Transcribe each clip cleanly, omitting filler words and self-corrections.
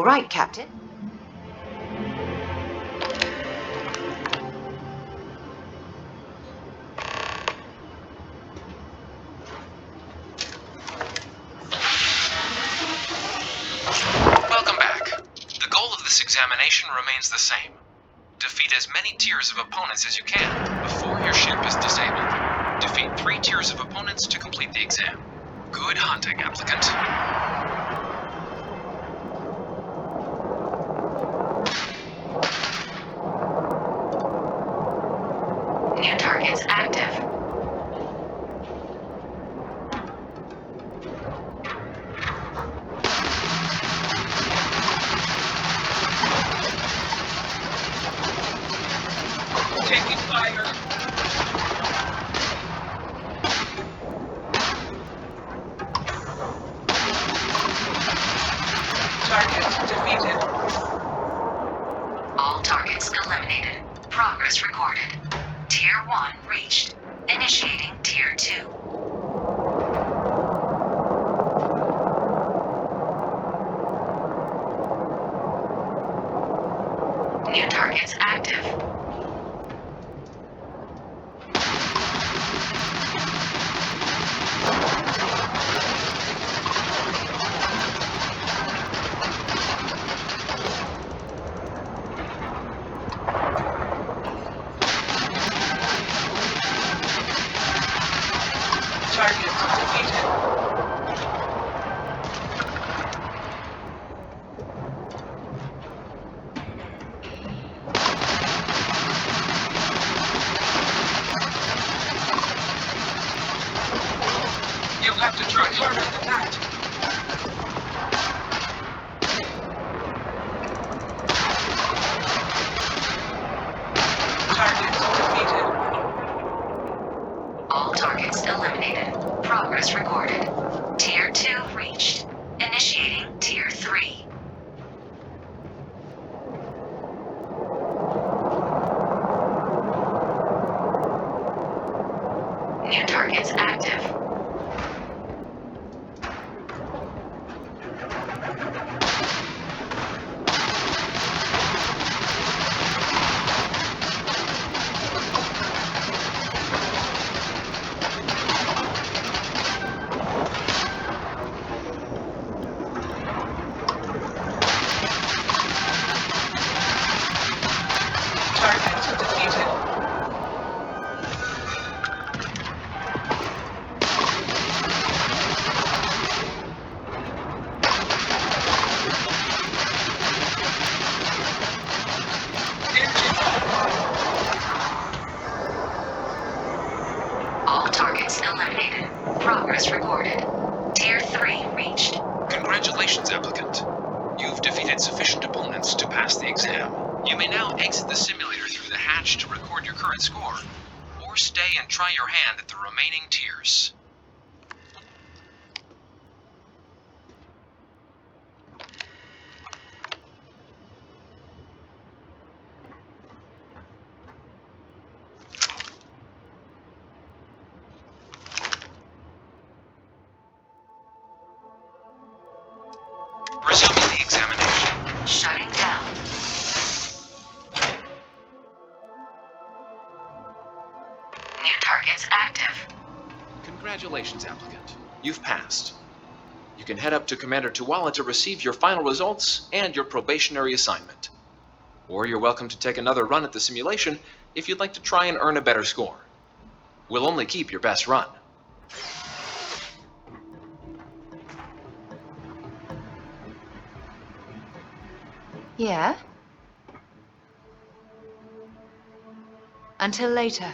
All right, Captain. Welcome back. The goal of this examination remains the same. Defeat as many tiers of opponents as you can before your ship is disabled. Defeat 3 tiers of opponents to complete the exam. Good hunting, applicant. New targets active. Taking fire. Target defeated. All targets eliminated. Progress recorded. Tier 1 reached. Initiating Tier 2. New targets active. Target defeated. You'll have to try harder than that. Target defeated. All targets eliminated. Progress recorded. Tier 2 reached. Initiating Tier 3. New targets active. Target defeated. All targets eliminated. Progress recorded. Tier 3 reached. Congratulations, applicant. You've defeated sufficient opponents to pass the exam. You may now exit the simulator through the hatch to record your current score, or stay and try your hand at the remaining tiers. Resuming the examination. Shutting down. New targets active. Congratulations, applicant. You've passed. You can head up to Commander Tuwala to receive your final results and your probationary assignment. Or you're welcome to take another run at the simulation if you'd like to try and earn a better score. We'll only keep your best run. Yeah? Until later.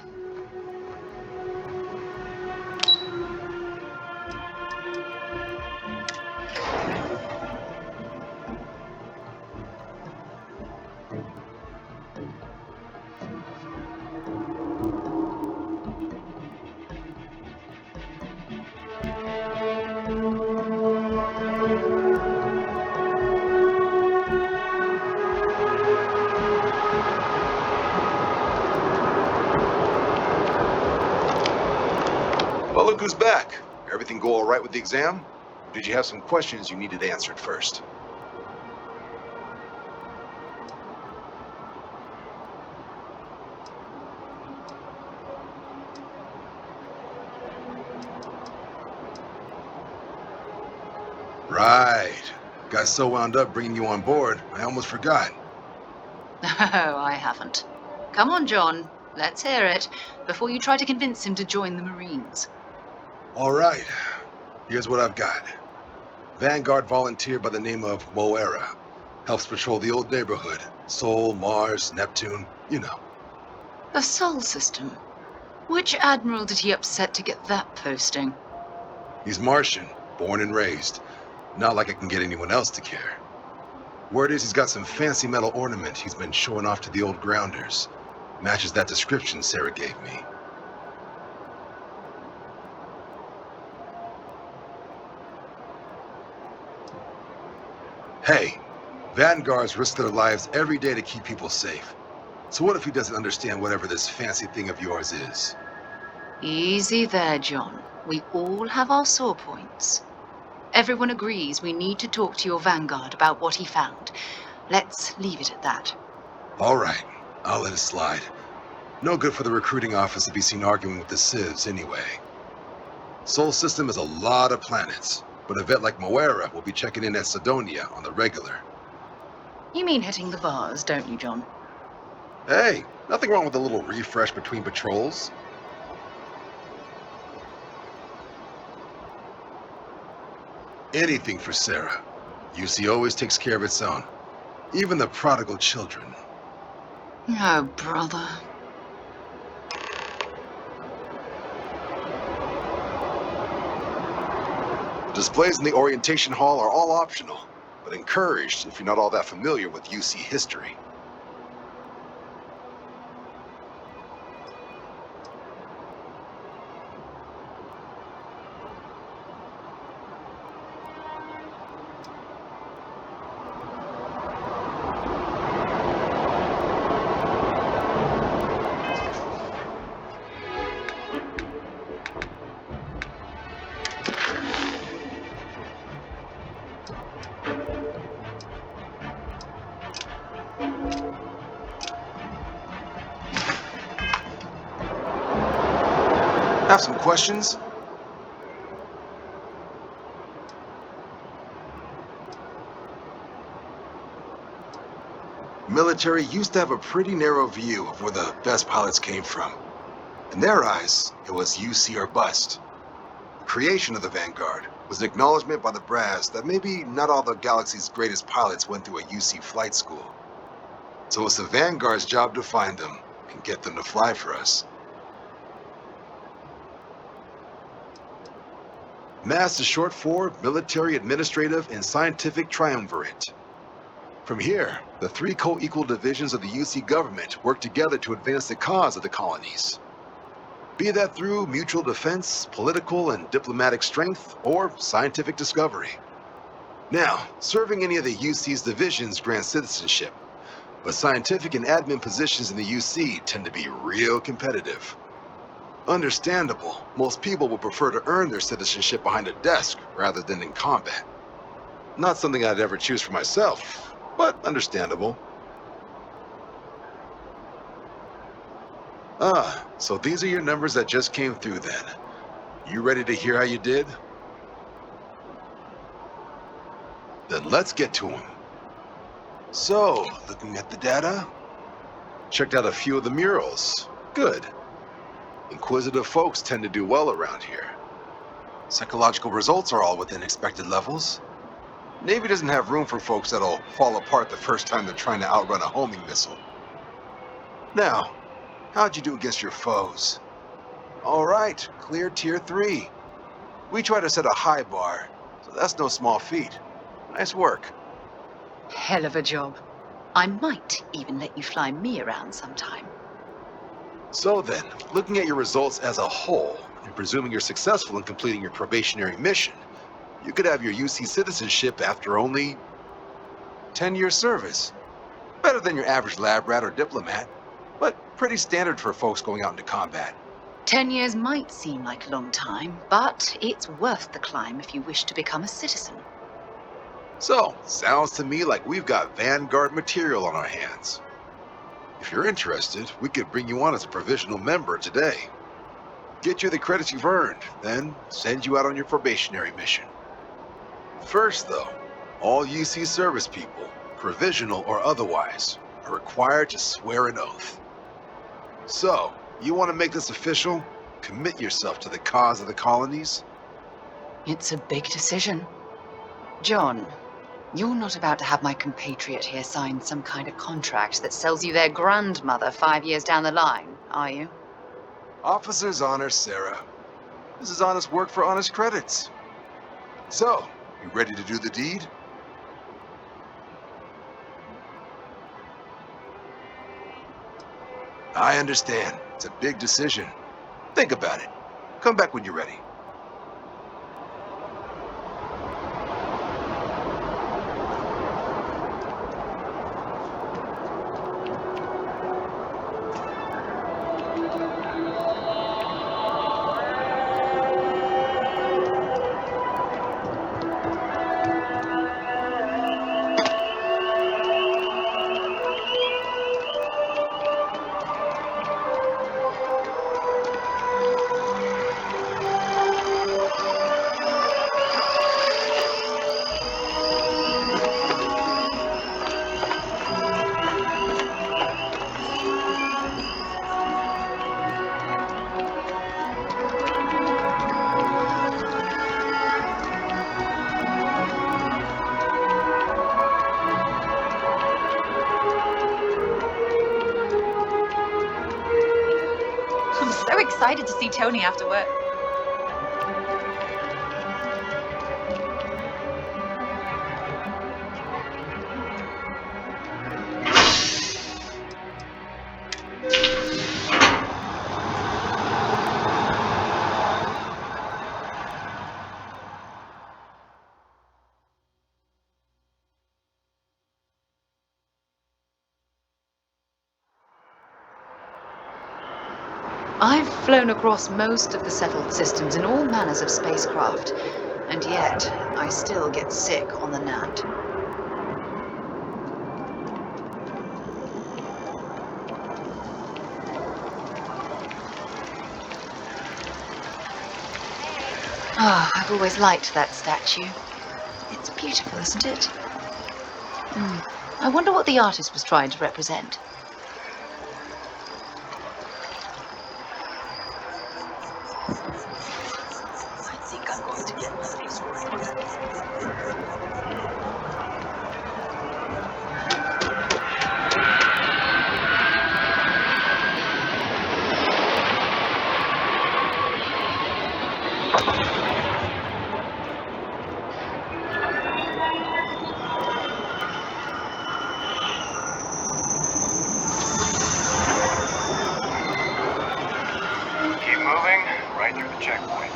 Well, look who's back. Everything go all right with the exam? Or did you have some questions you needed answered first? Right. Got so wound up bringing you on board, I almost forgot. Oh, I haven't. Come on, John. Let's hear it, before you try to convince him to join the Marines. All right. Here's what I've got. Vanguard volunteer by the name of Moera. Helps patrol the old neighborhood. Sol, Mars, Neptune, you know. The Sol system. Which admiral did he upset to get that posting? He's Martian, born and raised. Not like I can get anyone else to care. Word is he's got some fancy metal ornament he's been showing off to the old grounders. Matches that description Sarah gave me. Hey, Vanguards risk their lives every day to keep people safe. So what if he doesn't understand whatever this fancy thing of yours is? Easy there, John. We all have our sore points. Everyone agrees we need to talk to your Vanguard about what he found. Let's leave it at that. All right, I'll let it slide. No good for the recruiting office to be seen arguing with the civs anyway. Sol system has a lot of planets, but a vet like Moera will be checking in at Sidonia on the regular. You mean hitting the bars, don't you, John? Hey, nothing wrong with a little refresh between patrols. Anything for Sarah. UC always takes care of its own. Even the prodigal children. Oh, brother. Displays in the orientation hall are all optional, but encouraged if you're not all that familiar with UC history. Have some questions? Military used to have a pretty narrow view of where the best pilots came from. In their eyes, it was UC or bust. The creation of the Vanguard was an acknowledgement by the brass that maybe not all the galaxy's greatest pilots went through a UC flight school. So it's the Vanguard's job to find them and get them to fly for us. MASS is short for Military, Administrative, and Scientific Triumvirate. From here, the three co-equal divisions of the UC government work together to advance the cause of the colonies. Be that through mutual defense, political and diplomatic strength, or scientific discovery. Now, serving any of the UC's divisions grants citizenship, but scientific and admin positions in the UC tend to be real competitive. Understandable, most people would prefer to earn their citizenship behind a desk rather than in combat. Not something I'd ever choose for myself, but understandable. So these are your numbers that just came through then. You ready to hear how you did? Then let's get to them. So, looking at the data, checked out a few of the murals. Good. Inquisitive folks tend to do well around here. Psychological results are all within expected levels. Navy doesn't have room for folks that'll fall apart the first time they're trying to outrun a homing missile. Now, how'd you do against your foes? All right, clear tier 3. We try to set a high bar, so that's no small feat. Nice work. Hell of a job. I might even let you fly me around sometime. So then, looking at your results as a whole, and presuming you're successful in completing your probationary mission, you could have your UC citizenship after only 10 years service. Better than your average lab rat or diplomat, but pretty standard for folks going out into combat. 10 years might seem like a long time, but it's worth the climb if you wish to become a citizen. So, sounds to me like we've got Vanguard material on our hands. If you're interested, we could bring you on as a provisional member today. Get you the credits you've earned, then send you out on your probationary mission. First, though, all UC service people, provisional or otherwise, are required to swear an oath. So, you want to make this official? Commit yourself to the cause of the colonies? It's a big decision. John, you're not about to have my compatriot here sign some kind of contract that sells you their grandmother 5 years down the line, are you? Officer's honor, Sarah. This is honest work for honest credits. So, you ready to do the deed? I understand. It's a big decision. Think about it. Come back when you're ready. I'm so excited to see Tony after work. I've flown across most of the settled systems in all manners of spacecraft, and yet I still get sick on the Nant. Ah, I've always liked that statue. It's beautiful, isn't it? I wonder what the artist was trying to represent. I think I'm going to get one of these right. Keep moving, right through the checkpoint.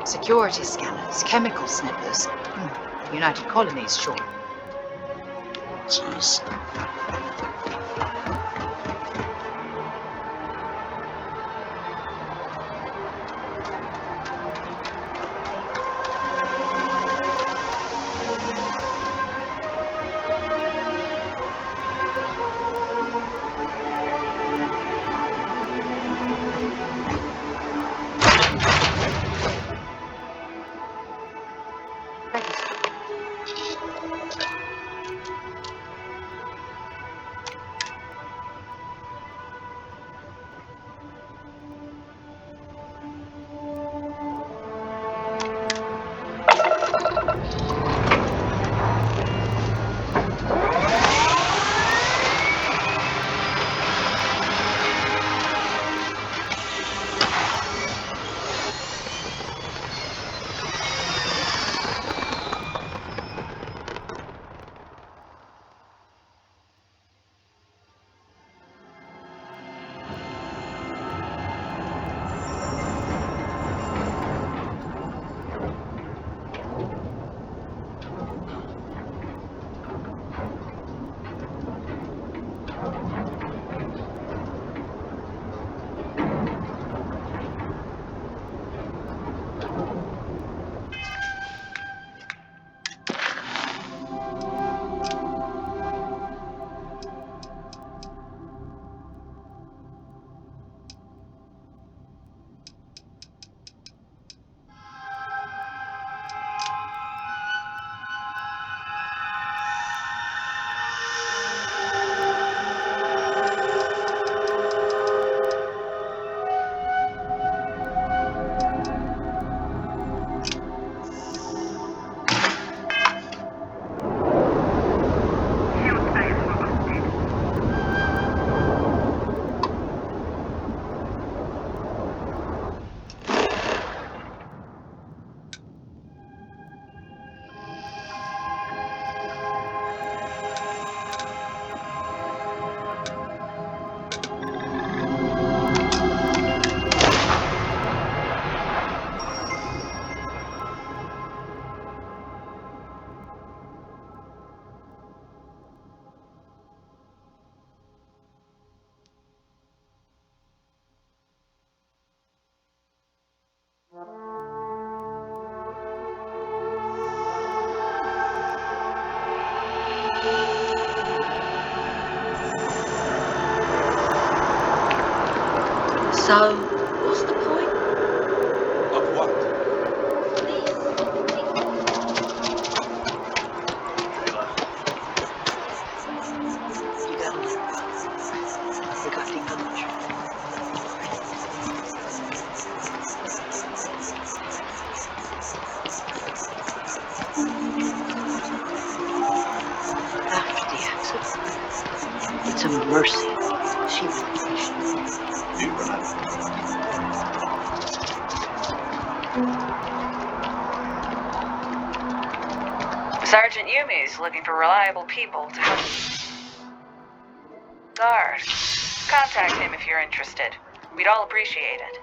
Security scanners, chemical snippers. United Colonies, sure. Jeez. So, what's the point? Of what? You got him. We got the punch. After the accident, it's a mercy she went patient. You were not. Sergeant Yumi's looking for reliable people to help guard. Contact him if you're interested. We'd all appreciate it.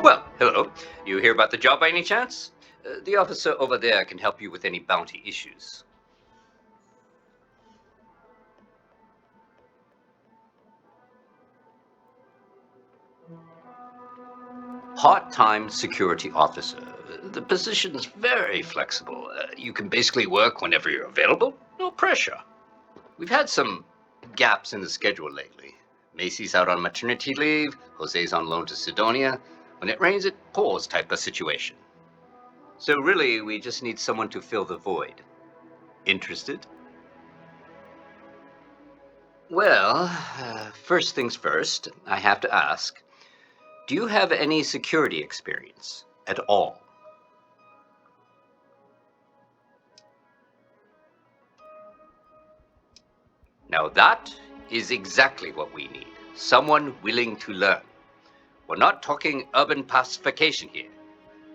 Well, hello. You hear about the job by any chance? The officer over there can help you with any bounty issues. Part-time security officer. The position is very flexible. You can basically work whenever you're available. No pressure. We've had some gaps in the schedule lately. Macy's out on maternity leave. Jose's on loan to Sidonia. When it rains, it pours type of situation. So really, we just need someone to fill the void. Interested? Well, first things first, I have to ask, do you have any security experience at all? Now that is exactly what we need. Someone willing to learn. We're not talking urban pacification here.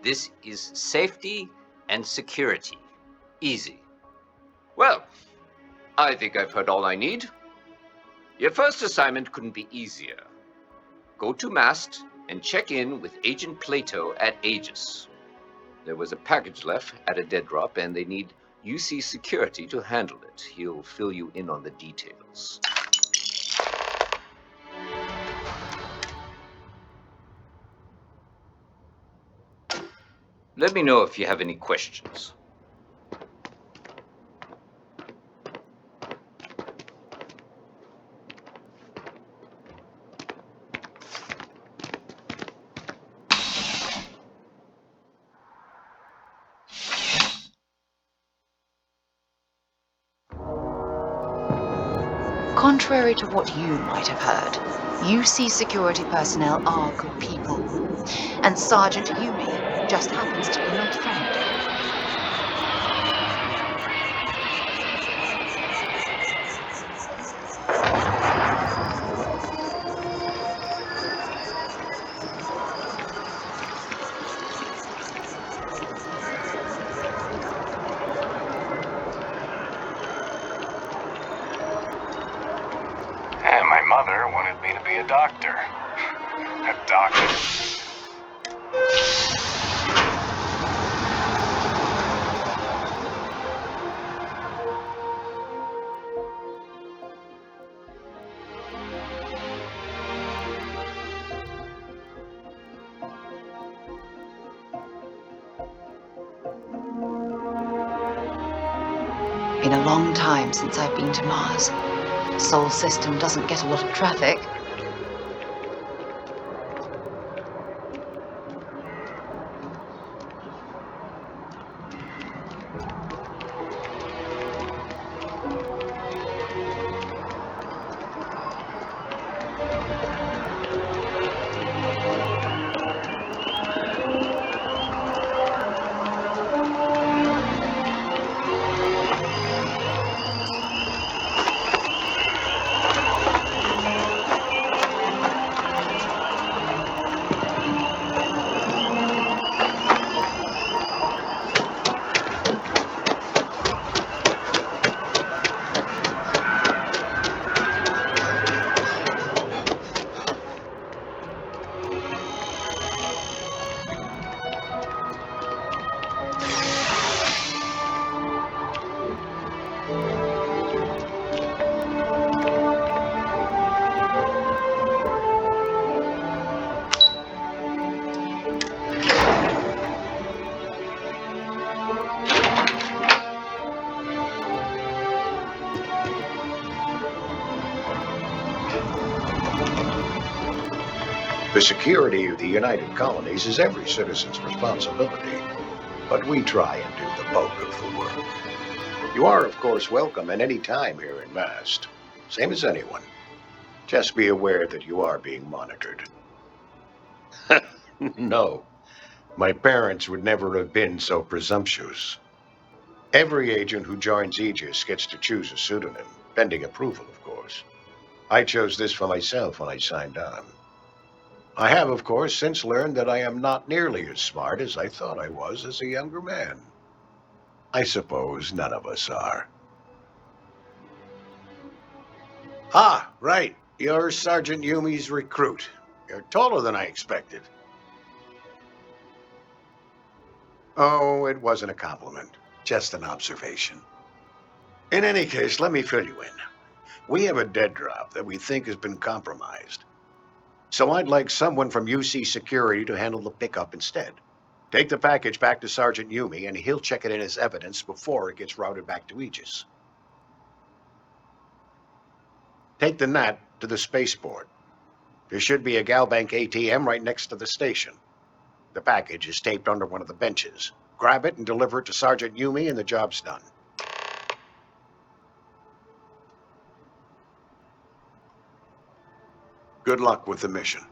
This is safety and security. Easy. Well, I think I've heard all I need. Your first assignment couldn't be easier. Go to Mast and check in with Agent Plato at Aegis. There was a package left at a dead drop, and they need UC security to handle it. He'll fill you in on the details. Let me know if you have any questions. Contrary to what you might have heard, UC security personnel are good people. And Sergeant Yumi just happens to be an old friend. And my mother wanted me to be a doctor. A doctor. Been a long time since I've been to Mars. Sol system doesn't get a lot of traffic. The security of the United Colonies is every citizen's responsibility, but we try and do the bulk of the work. You are, of course, welcome at any time here in Mast, same as anyone. Just be aware that you are being monitored. No, my parents would never have been so presumptuous. Every agent who joins Aegis gets to choose a pseudonym, pending approval, of course. I chose this for myself when I signed on. I have, of course, since learned that I am not nearly as smart as I thought I was as a younger man. I suppose none of us are. Ah, right. You're Sergeant Yumi's recruit. You're taller than I expected. Oh, it wasn't a compliment. Just an observation. In any case, let me fill you in. We have a dead drop that we think has been compromised. So I'd like someone from UC Security to handle the pickup instead. Take the package back to Sergeant Yumi, and he'll check it in as evidence before it gets routed back to Aegis. Take the NAT to the spaceport. There should be a Galbank ATM right next to the station. The package is taped under one of the benches. Grab it and deliver it to Sergeant Yumi, and the job's done. Good luck with the mission.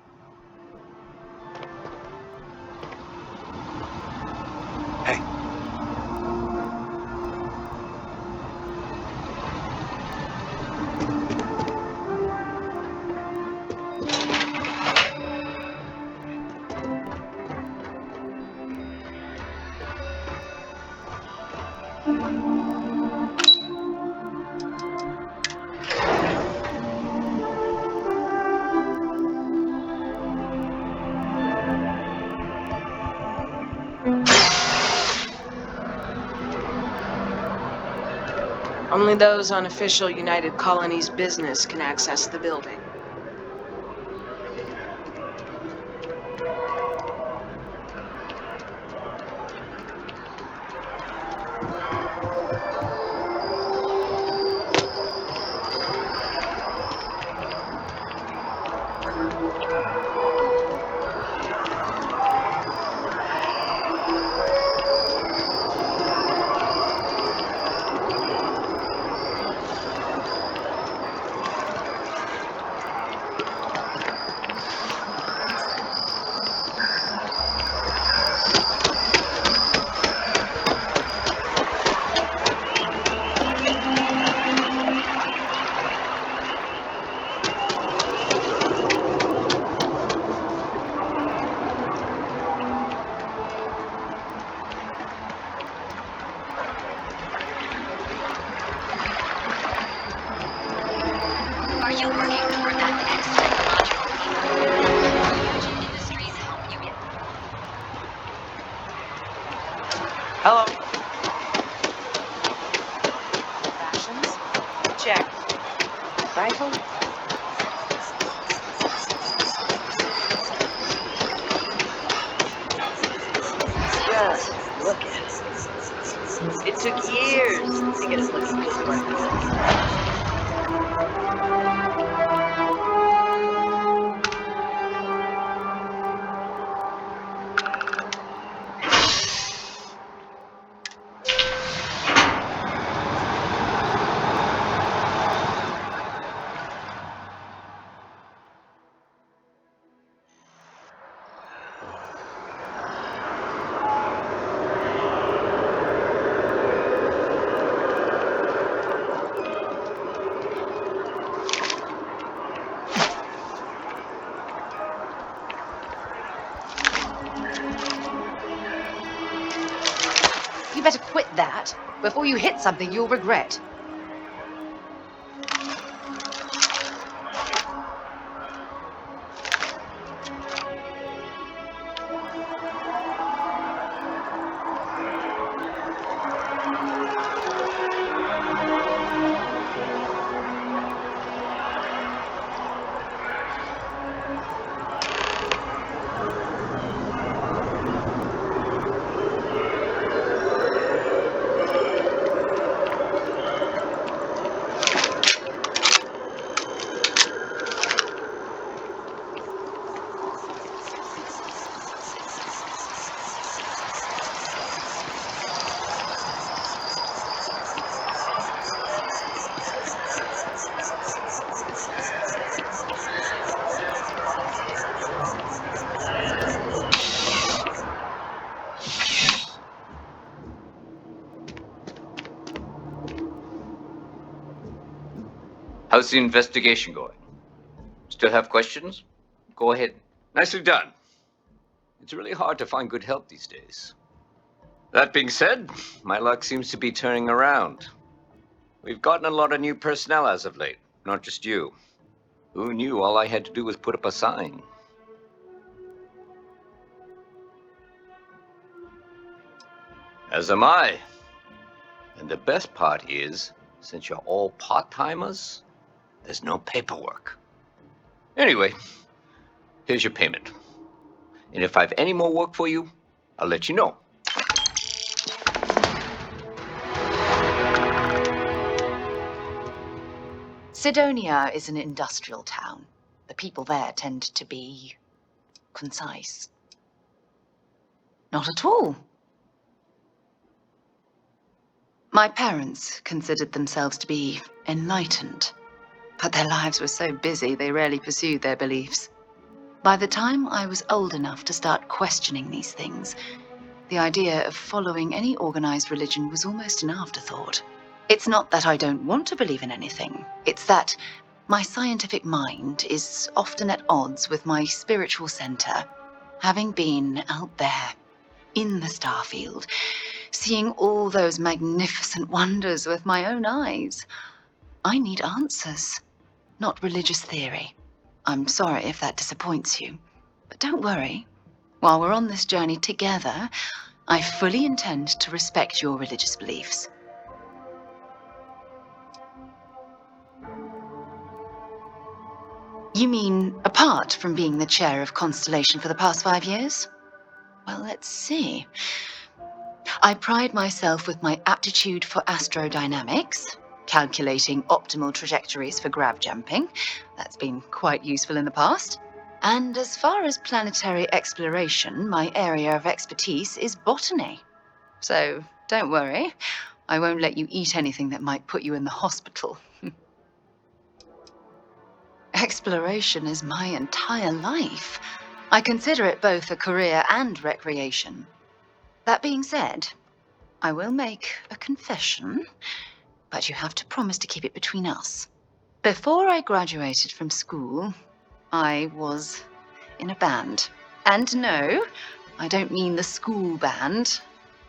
Hey. Only those on official United Colonies business can access the building. Are you working toward that next technological leap? Huge industries help you get. Hello. Fashions? Check. Rifle? Just look at it. It took years to get us looking good to ourselves. You better quit that before you hit something you'll regret. How's the investigation going? Still have questions? Go ahead. Nicely done. It's really hard to find good help these days. That being said, my luck seems to be turning around. We've gotten a lot of new personnel as of late, not just you. Who knew all I had to do was put up a sign? As am I. And the best part is, since you're all part-timers, there's no paperwork. Anyway, here's your payment. And if I have any more work for you, I'll let you know. Sidonia is an industrial town. The people there tend to be concise. Not at all. My parents considered themselves to be enlightened, but their lives were so busy they rarely pursued their beliefs. By the time I was old enough to start questioning these things, the idea of following any organized religion was almost an afterthought. It's not that I don't want to believe in anything. It's that my scientific mind is often at odds with my spiritual center. Having been out there, in the Starfield, seeing all those magnificent wonders with my own eyes, I need answers, not religious theory. I'm sorry if that disappoints you, but don't worry. While we're on this journey together, I fully intend to respect your religious beliefs. You mean apart from being the chair of Constellation for the past 5 years? Well, let's see. I pride myself with my aptitude for astrodynamics, calculating optimal trajectories for grab jumping. That's been quite useful in the past. And as far as planetary exploration, my area of expertise is botany. So don't worry, I won't let you eat anything that might put you in the hospital. Exploration is my entire life. I consider it both a career and recreation. That being said, I will make a confession, but you have to promise to keep it between us. Before I graduated from school, I was in a band. And no, I don't mean the school band.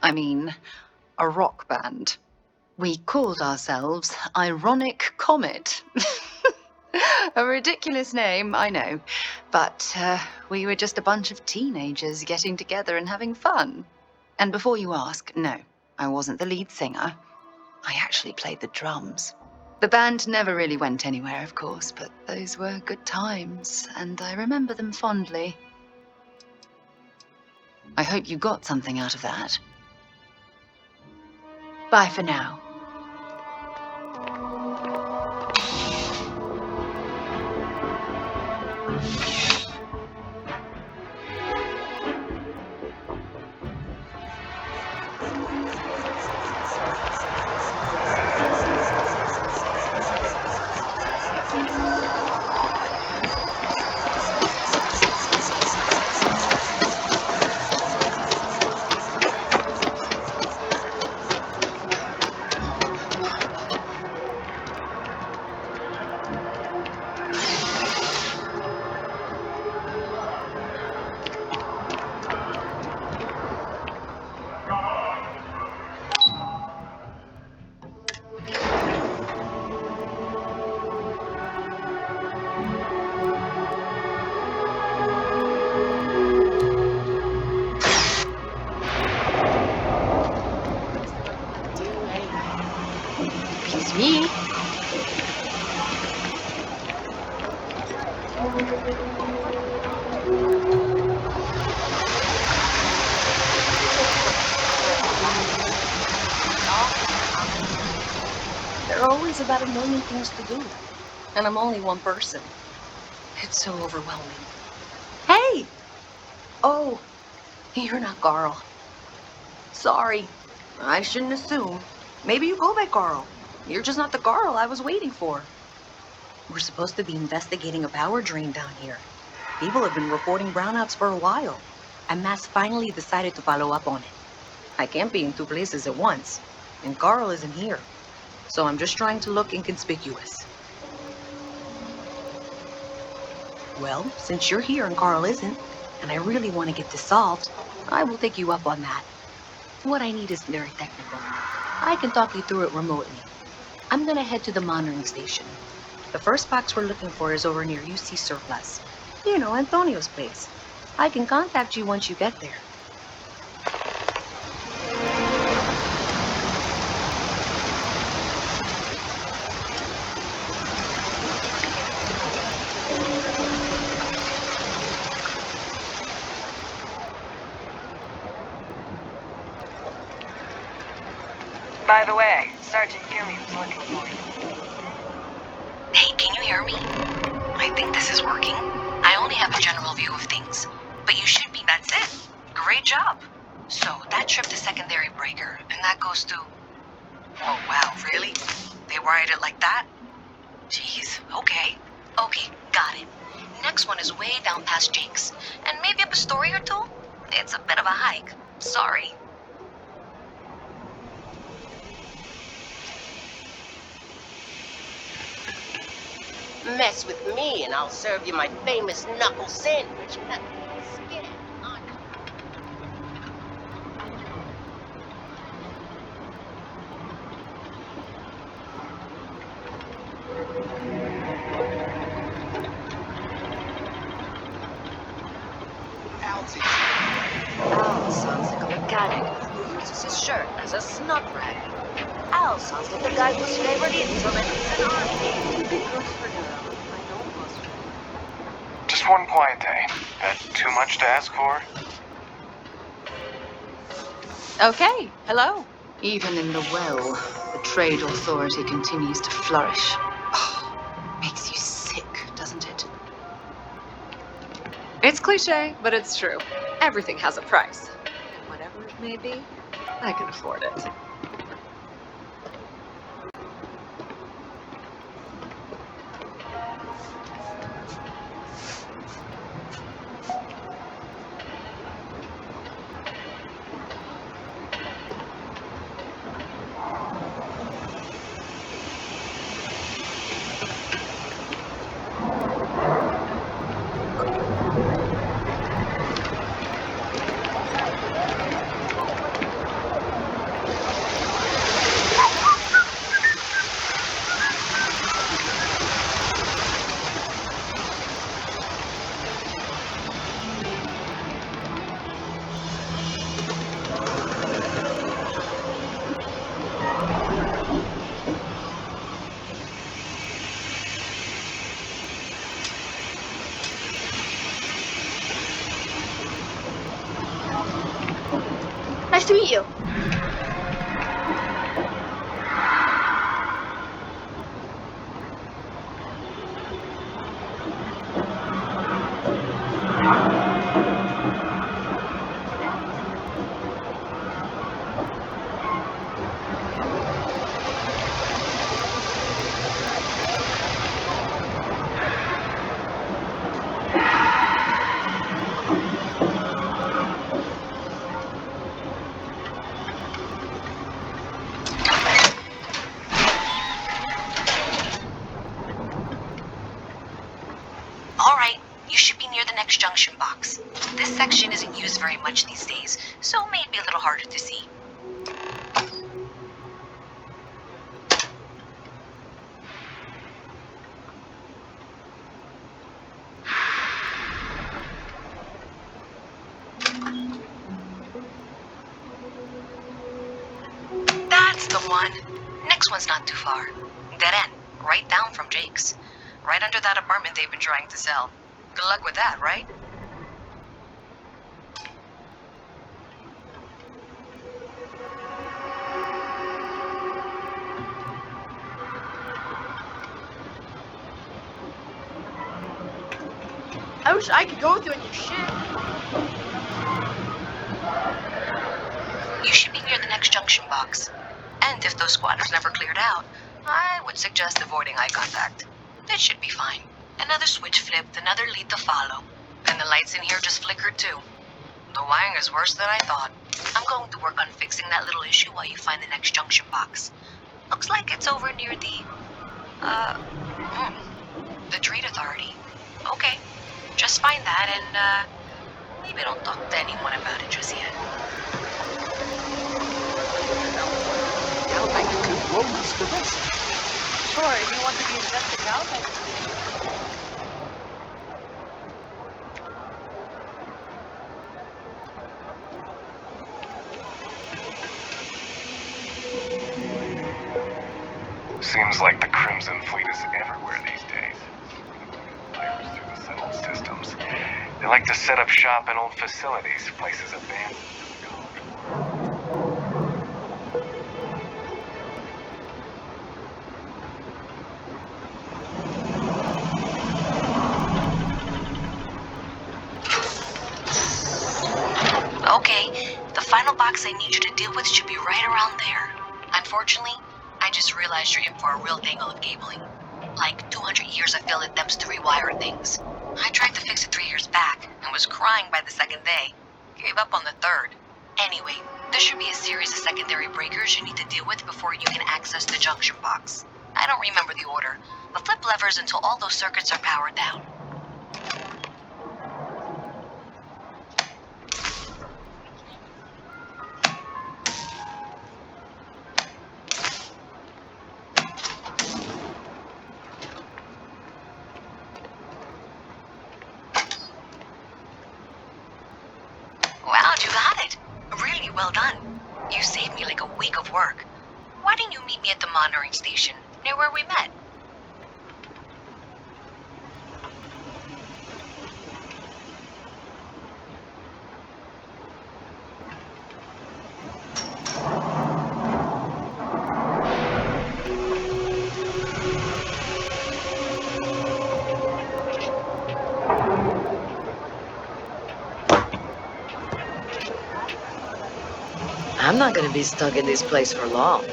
I mean a rock band. We called ourselves Ironic Comet. A ridiculous name, I know. But we were just a bunch of teenagers getting together and having fun. And before you ask, no, I wasn't the lead singer. I actually played the drums. The band never really went anywhere, of course, but those were good times, and I remember them fondly. I hope you got something out of that. Bye for now. Me? There are always about a million things to do, and I'm only one person. It's so overwhelming. Hey! Oh, you're not Carl. Sorry, I shouldn't assume. Maybe you go by Carl. You're just not the Carl I was waiting for. We're supposed to be investigating a power drain down here. People have been reporting brownouts for a while, and Mass finally decided to follow up on it. I can't be in two places at once, and Carl isn't here. So I'm just trying to look inconspicuous. Well, since you're here and Carl isn't, and I really want to get this solved, I will take you up on that. What I need isn't very technical. I can talk you through it remotely. I'm gonna head to the monitoring station. The first box we're looking for is over near UC Surplus. You know, Antonio's place. I can contact you once you get there. By the way, Sergeant Gilly was looking for you. Hey, can you hear me? I think this is working. I only have a general view of things, but you should be. That's it. Great job. So that trip to secondary breaker, and that goes to. Oh wow, really? They wired it like that? Jeez. Okay. Okay, got it. Next one is way down past Jake's, and maybe up a story or two. It's a bit of a hike. Sorry. Mess with me and I'll serve you my famous knuckle sandwich. Scared, aren't you? Al sounds like a mechanic who uses his shirt as a snot rag. Al sounds like the guy whose favorite instrument is an army. Good for girl. I know most. Just one quiet day. That too much to ask for? Okay, hello. Even in the well, the trade authority continues to flourish. Oh, makes you sick, doesn't it? It's cliche, but it's true. Everything has a price. And whatever it may be, I can afford it. Nice to meet you. All right, you should be near the next junction box. This section isn't used very much these days, so it may be a little harder to see. That's the one. Next one's not too far. Dead end, right down from Jake's. Right under that apartment they've been trying to sell. Good luck with that, right? I wish I could go with you on your ship. You should be near the next junction box. And if those squatters never cleared out, I would suggest avoiding eye contact. It should be fine. Another switch flipped, another lead to follow. And the lights in here just flickered too. The wiring is worse than I thought. I'm going to work on fixing that little issue while you find the next junction box. Looks like it's over near the trade authority. Okay, Just find that and, maybe don't talk to anyone about it just yet. I'll make it 2 rolls for this. Sure, if you want to be invested out, Seems like the Crimson Fleet is everywhere these days. Pirates through the settled systems. They like to set up shop in old facilities, places abandoned. Okay, the final box I need you to deal with should be right around there. Unfortunately, I just realized you're in for a real tangle of cabling. Like 200 years of filling them's to rewire things. I tried to fix it 3 years back and was crying by the second day. Gave up on the third. Anyway, there should be a series of secondary breakers you need to deal with before you can access the junction box. I don't remember the order, but flip levers until all those circuits are powered down. Wow, you got it. Really well done. You saved me like a week of work. Why didn't you meet me at the monitoring station, near where we met? I'm not gonna be stuck in this place for long.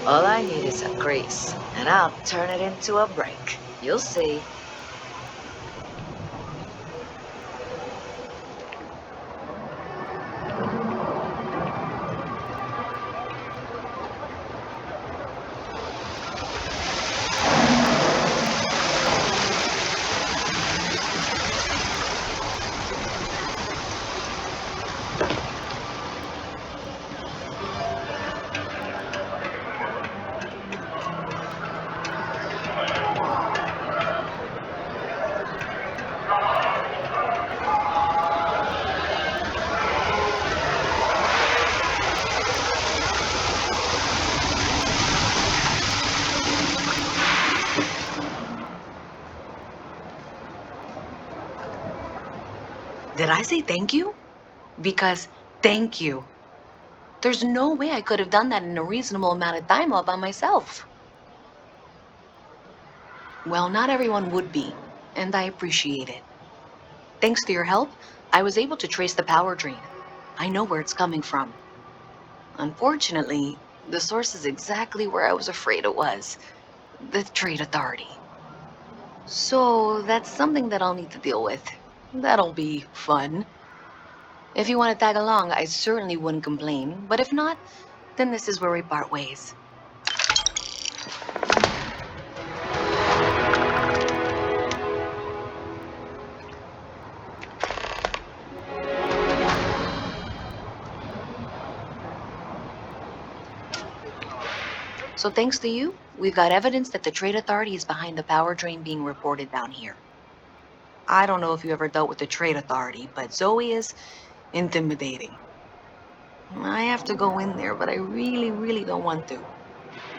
All I need is a grease, and I'll turn it into a brake. You'll see. Did I say thank you? Because thank you. There's no way I could have done that in a reasonable amount of time all by myself. Well, not everyone would be, and I appreciate it. Thanks to your help, I was able to trace the power drain. I know where it's coming from. Unfortunately, the source is exactly where I was afraid it was. The Trade Authority. So that's something that I'll need to deal with. That'll be fun. If you want to tag along, I certainly wouldn't complain, but if not, then this is where we part ways. So thanks to you, we've got evidence that the Trade Authority is behind the power drain being reported down here. I don't know if you ever dealt with the Trade Authority, but Zoe is intimidating. I have to go in there, but I really don't want to.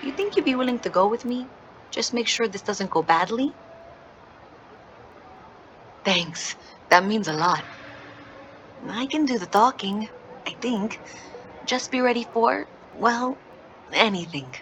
You think you'd be willing to go with me? Just make sure this doesn't go badly? Thanks. That means a lot. I can do the talking, I think. Just be ready for, well, anything.